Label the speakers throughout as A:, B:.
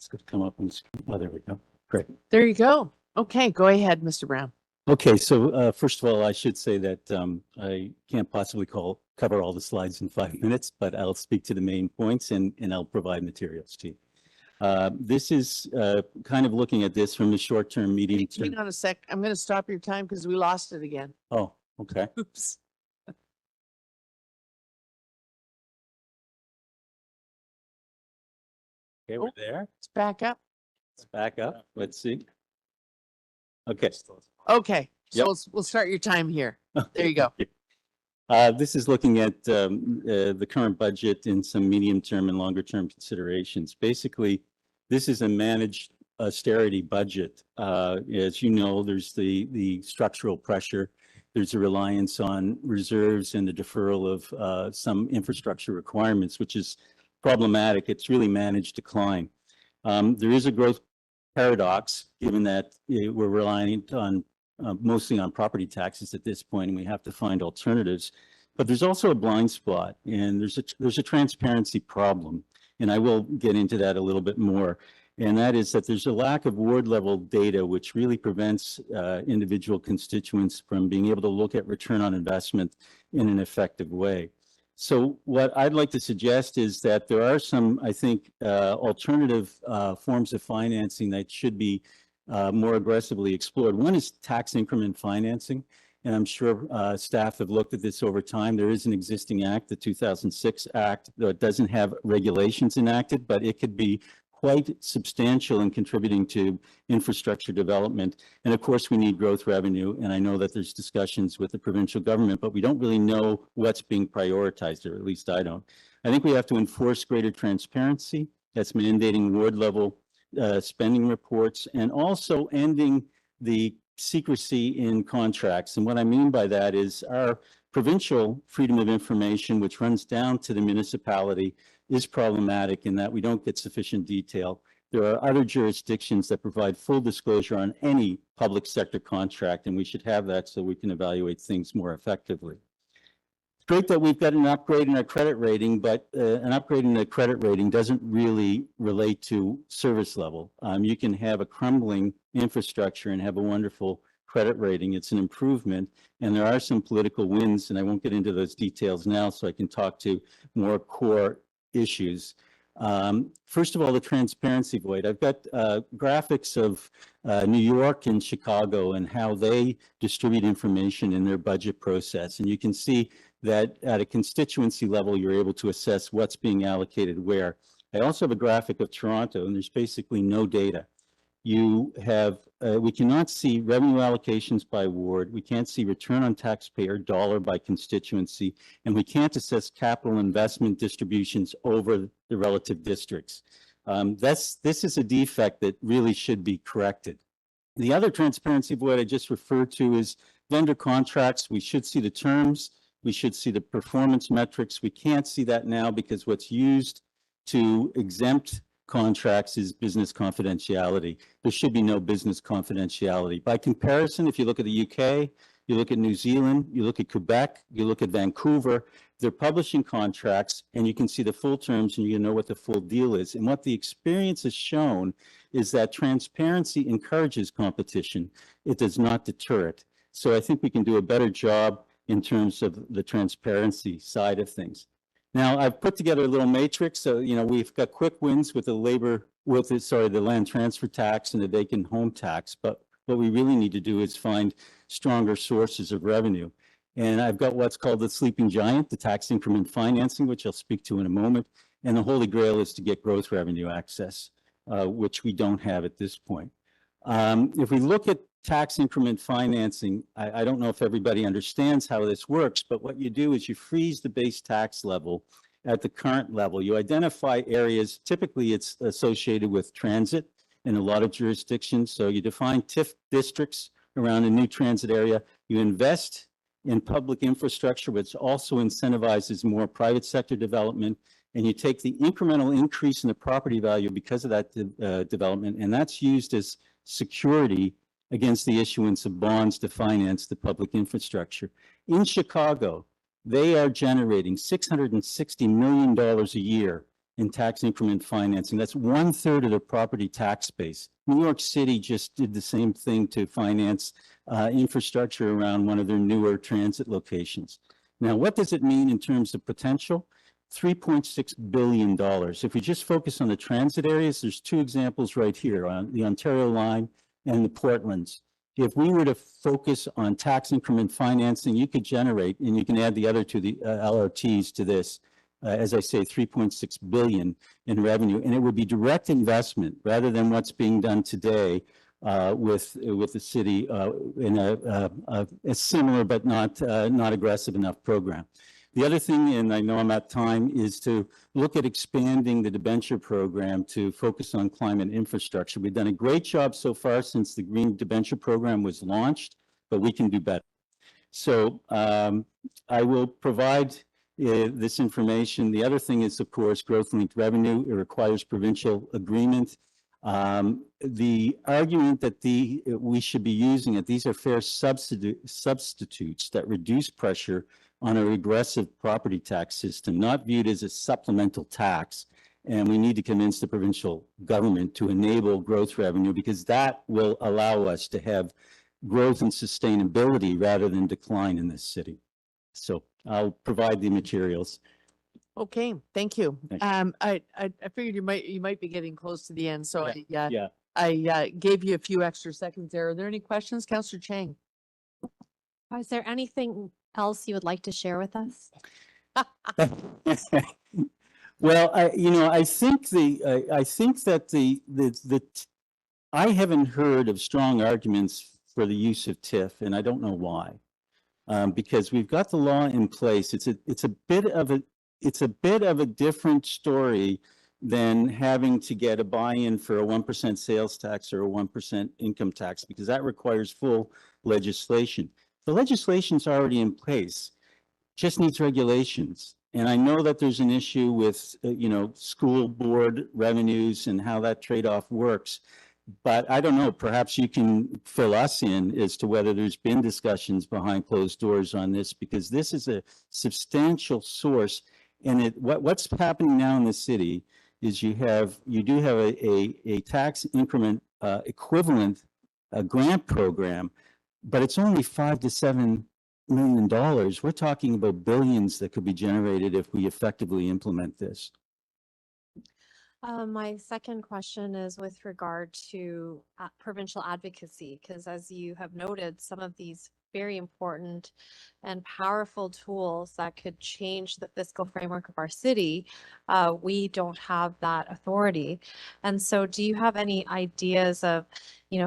A: It's going to come up and, oh, there we go. Great.
B: There you go. Okay, go ahead, Mr. Brown.
A: Okay, so first of all, I should say that I can't possibly cover all the slides in 5 minutes, but I'll speak to the main points and I'll provide materials to you. This is kind of looking at this from the short-term, medium-term.
B: Hang on a sec. I'm going to stop your time because we lost it again.
A: Oh, okay.
B: Oops.
A: Okay, we're there.
B: Let's back up.
A: Let's back up. Let's see. Okay.
B: Okay, so
A: Yep.
B: we'll start your time here. There you go.
A: This is looking at the current budget and some medium-term and longer-term considerations. Basically, this is a managed austerity budget. As you know, there's the structural pressure. There's a reliance on reserves and the deferral of some infrastructure requirements, which is problematic. It's really managed decline. There is a growth paradox, given that we're relying on mostly on property taxes at this point, and we have to find alternatives. But there's also a blind spot, and there's a transparency problem, and I will get into that a little bit more. And that is that there's a lack of ward level data, which really prevents individual constituents from being able to look at return on investment in an effective way. So what I'd like to suggest is that there are some, I think, alternative forms of financing that should be more aggressively explored. One is tax increment financing, and I'm sure staff have looked at this over time. There is an existing act, the 2006 Act, that doesn't have regulations enacted, but it could be quite substantial in contributing to infrastructure development. And of course, we need growth revenue. And I know that there's discussions with the provincial government, but we don't really know what's being prioritized, or at least I don't. I think we have to enforce greater transparency. That's mandating ward level spending reports, and also ending the secrecy in contracts. And what I mean by that is our provincial freedom of information, which runs down to the municipality, is problematic in that we don't get sufficient detail. There are other jurisdictions that provide full disclosure on any public sector contract, and we should have that so we can evaluate things more effectively. It's great that we've got an upgrade in our credit rating, but an upgrade in the credit rating doesn't really relate to service level. You can have a crumbling infrastructure and have a wonderful credit rating. It's an improvement, and there are some political wins, and I won't get into those details now, so I can talk to more core issues. First of all, the transparency void. I've got graphics of New York and Chicago and how they distribute information in their budget process. And you can see that at a constituency level, you're able to assess what's being allocated where. I also have a graphic of Toronto, and there's basically no data. You have, we cannot see revenue allocations by ward. We can't see return on taxpayer dollar by constituency, and we can't assess capital investment distributions over the relative districts. This is a defect that really should be corrected. The other transparency void I just referred to is vendor contracts. We should see the terms. We should see the performance metrics. We can't see that now because what's used to exempt contracts is business confidentiality. There should be no business confidentiality. By comparison, if you look at the UK, you look at New Zealand, you look at Quebec, you look at Vancouver, they're publishing contracts and you can see the full terms and you know what the full deal is. And what the experience has shown is that transparency encourages competition. It does not deter it. So I think we can do a better job in terms of the transparency side of things. Now, I've put together a little matrix. So, you know, we've got quick wins with the the land transfer tax and the vacant home tax. But what we really need to do is find stronger sources of revenue. And I've got what's called the sleeping giant, the tax increment financing, which I'll speak to in a moment. And the holy grail is to get growth revenue access, which we don't have at this point. If we look at tax increment financing, I don't know if everybody understands how this works, but what you do is you freeze the base tax level at the current level. You identify areas, typically it's associated with transit in a lot of jurisdictions. So you define TIF districts around a new transit area. You invest in public infrastructure, which also incentivizes more private sector development. And you take the incremental increase in the property value because of that development, and that's used as security against the issuance of bonds to finance the public infrastructure. In Chicago, they are generating $660 million a year in tax increment financing. That's 1/3 of the property tax base. New York City just did the same thing to finance infrastructure around one of their newer transit locations. Now, what does it mean in terms of potential? $3.6 billion. If we just focus on the transit areas, there's two examples right here on the Ontario line and the Portlands. If we were to focus on tax increment financing, you could generate, and you can add the other two, the LRTs to this, as I say, 3.6 billion in revenue, and it would be direct investment rather than what's being done today with the city in a similar but not aggressive enough program. The other thing, and I know I'm at time, is to look at expanding the debenture program to focus on climate infrastructure. We've done a great job so far since the Green Debenture program was launched, but we can do better. So I will provide this information. The other thing is, of course, growth-linked revenue. It requires provincial agreement. The argument that we should be using it, these are fair substitutes that reduce pressure on a regressive property tax system, not viewed as a supplemental tax. And we need to convince the provincial government to enable growth revenue, because that will allow us to have growth and sustainability rather than decline in this city. So I'll provide the materials.
B: Okay, thank you.
A: Thank
B: I figured you might be getting close to the end, so
A: Yeah.
B: I gave you a few extra seconds there. Are there any questions, Councillor Chang?
C: Is there anything else you would like to share with us?
A: Well, I think that I haven't heard of strong arguments for the use of TIF, and I don't know why. Because we've got the law in place. It's a bit of a different story than having to get a buy-in for a 1% sales tax or a 1% income tax, because that requires full legislation. The legislation's already in place, just needs regulations. And I know that there's an issue with, school board revenues and how that trade-off works. But I don't know, perhaps you can fill us in as to whether there's been discussions behind closed doors on this, because this is a substantial source. And what's happening now in the city is you do have a tax increment equivalent grant program, but it's only $5 to $7 million. We're talking about billions that could be generated if we effectively implement this.
C: My second question is with regard to provincial advocacy, because as you have noted, some of these very important and powerful tools that could change the fiscal framework of our city, we don't have that authority. And so do you have any ideas of,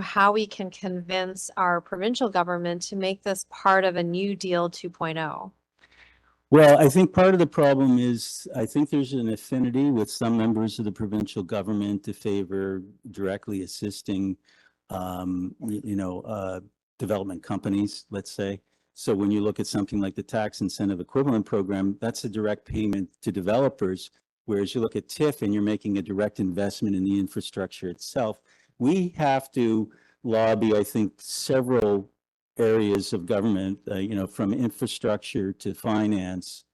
C: how we can convince our provincial government to make this part of a New Deal 2.0?
A: Well, I think part of the problem is, I think there's an affinity with some members of the provincial government to favor directly assisting, development companies, let's say. So when you look at something like the tax incentive equivalent program, that's a direct payment to developers. Whereas you look at TIF and you're making a direct investment in the infrastructure itself. We have to lobby, I think, several areas of government, from infrastructure to finance,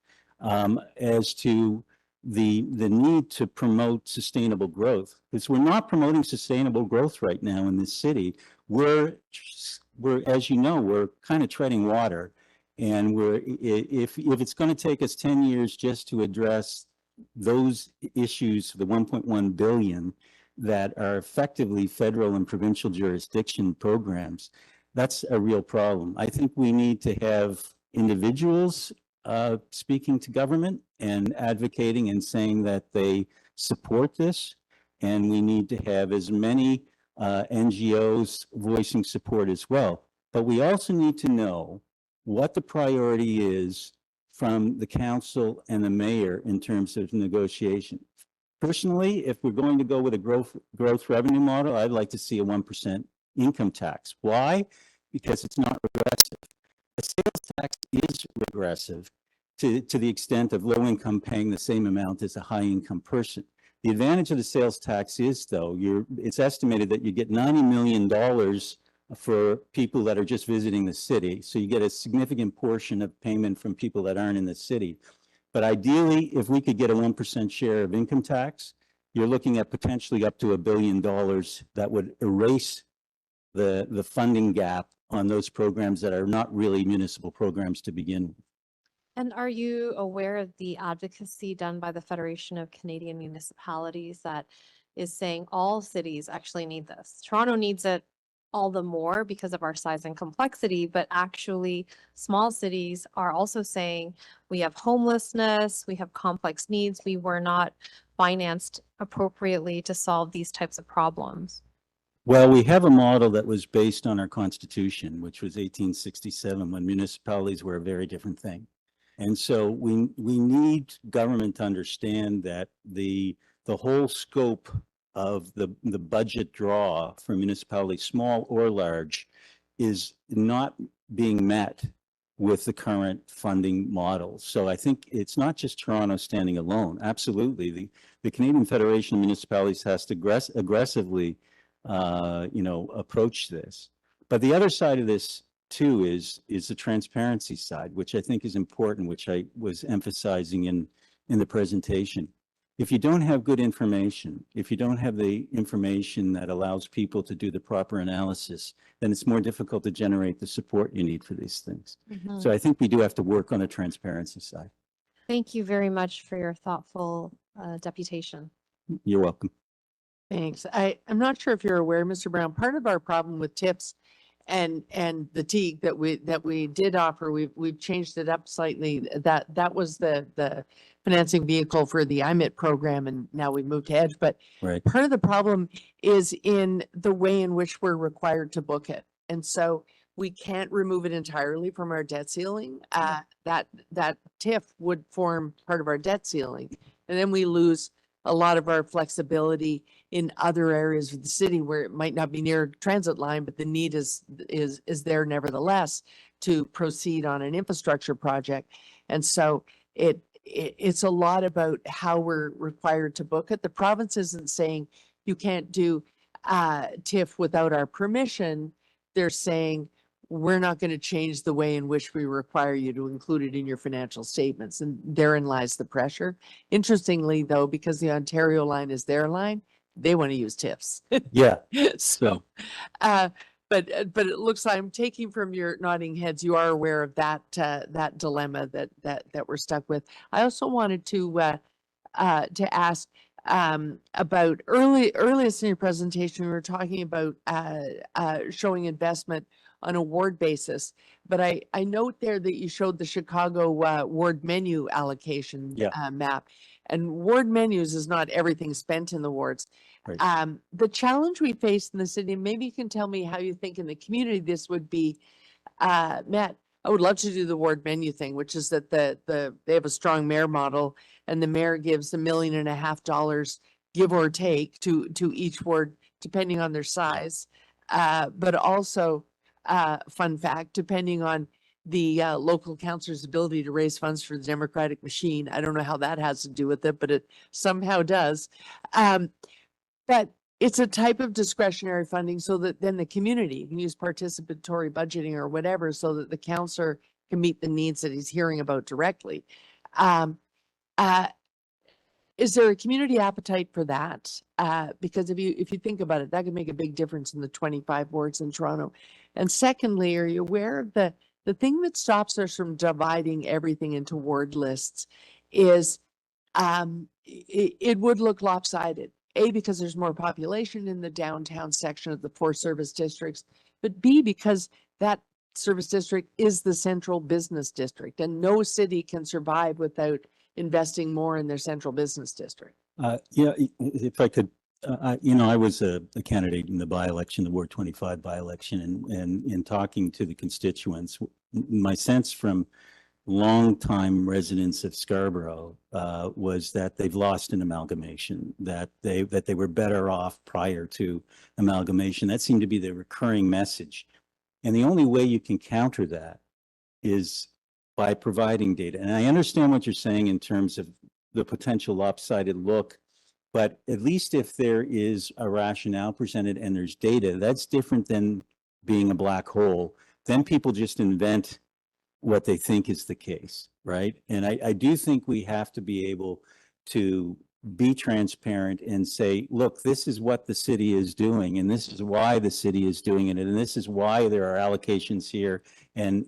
A: as to the need to promote sustainable growth. Because we're not promoting sustainable growth right now in this city. We're as you know, we're kind of treading water, and if it's going to take us 10 years just to address those issues, the 1.1 billion that are effectively federal and provincial jurisdiction programs, that's a real problem. I think we need to have individuals speaking to government and advocating and saying that they support this. And we need to have as many NGOs voicing support as well. But we also need to know what the priority is from the council and the mayor in terms of negotiation. Personally, if we're going to go with a growth revenue model, I'd like to see a 1% income tax. Why? Because it's not regressive. A sales tax is regressive to the extent of low income paying the same amount as a high income person. The advantage of the sales tax is, though, it's estimated that you get $90 million for people that are just visiting the city. So you get a significant portion of payment from people that aren't in the city. But ideally, if we could get a 1% share of income tax, you're looking at potentially up to $1 billion that would erase the funding gap on those programs that are not really municipal programs to begin with.
C: And are you aware of the advocacy done by the Federation of Canadian Municipalities that is saying all cities actually need this? Toronto needs it all the more because of our size and complexity, but actually small cities are also saying we have homelessness, we have complex needs, we were not financed appropriately to solve these types of problems.
A: Well, we have a model that was based on our Constitution, which was 1867, when municipalities were a very different thing. And so we need government to understand that the whole scope of the budget draw for municipalities, small or large, is not being met with the current funding model. So I think it's not just Toronto standing alone. Absolutely, the Canadian Federation of Municipalities has to aggressively approach this. But the other side of this too is the transparency side, which I think is important, which I was emphasizing in the presentation. If you don't have good information, if you don't have the information that allows people to do the proper analysis, then it's more difficult to generate the support you need for these things.
C: Mm-hmm.
A: So I think we do have to work on the transparency side.
C: Thank you very much for your thoughtful deputation.
A: You're welcome.
B: Thanks. I'm not sure if you're aware, Mr. Brown, part of our problem with TIPS and the TEAG that we did offer, we've changed it up slightly. That was the financing vehicle for the IMIT program, and now we've moved to EDGE. But
A: Right.
B: part of the problem is in the way in which we're required to book it. And so we can't remove it entirely from our debt ceiling. That TIF would form part of our debt ceiling. And then we lose a lot of our flexibility in other areas of the city where it might not be near a transit line, but the need is there nevertheless to proceed on an infrastructure project. And so it's a lot about how we're required to book it. The province isn't saying you can't do TIF without our permission. They're saying we're not going to change the way in which we require you to include it in your financial statements. And therein lies the pressure. Interestingly, though, because the Ontario line is their line, they want to use TIFs.
A: Yeah.
B: So, but it looks like I'm taking from your nodding heads, you are aware of that dilemma that we're stuck with. I also wanted to ask about earliest in your presentation, we were talking about showing investment on a ward basis, but I note there that you showed the Chicago ward menu allocation map, and ward menus is not everything spent in the wards.
A: Right.
B: The challenge we face in the city, and maybe you can tell me how you think in the community this would be met. I would love to do the ward menu thing, which is that they have a strong mayor model, and the mayor gives $1.5 million, give or take, to each ward, depending on their size. But also, fun fact, depending on the local councilor's ability to raise funds for the democratic machine. I don't know how that has to do with it, but it somehow does. But it's a type of discretionary funding so that then the community can use participatory budgeting or whatever so that the councilor can meet the needs that he's hearing about directly. Is there a community appetite for that? Because if you think about it, that could make a big difference in the 25 wards in Toronto. And secondly, are you aware of the thing that stops us from dividing everything into ward lists is it would look lopsided. A, because there's more population in the downtown section of the 4 service districts, but B, because that service district is the central business district, and no city can survive without investing more in their central business district.
A: Yeah, if I could, I was a candidate in the by-election, the Ward 25 by-election, and in talking to the constituents, my sense from longtime residents of Scarborough was that they've lost an amalgamation, that they were better off prior to amalgamation. That seemed to be the recurring message. And the only way you can counter that is by providing data. And I understand what you're saying in terms of the potential lopsided look, but at least if there is a rationale presented and there's data, that's different than being a black hole. Then people just invent what they think is the case, right? And I do think we have to be able to be transparent and say, look, this is what the city is doing, and this is why the city is doing it, and this is why there are allocations here and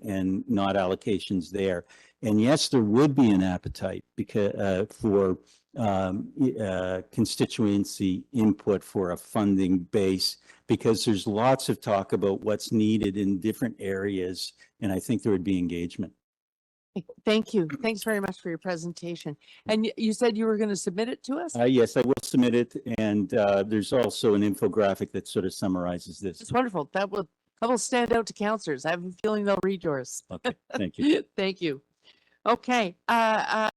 A: not allocations there. And yes, there would be an appetite because for constituency input for a funding base, because there's lots of talk about what's needed in different areas, and I think there would be engagement.
B: Thank you. Thanks very much for your presentation. And you said you were going to submit it to us?
A: Yes, I will submit it, and there's also an infographic that sort of summarizes this.
B: It's wonderful. That will stand out to counselors. I have a feeling they'll read yours.
A: Okay, thank you.
B: Thank you. Okay.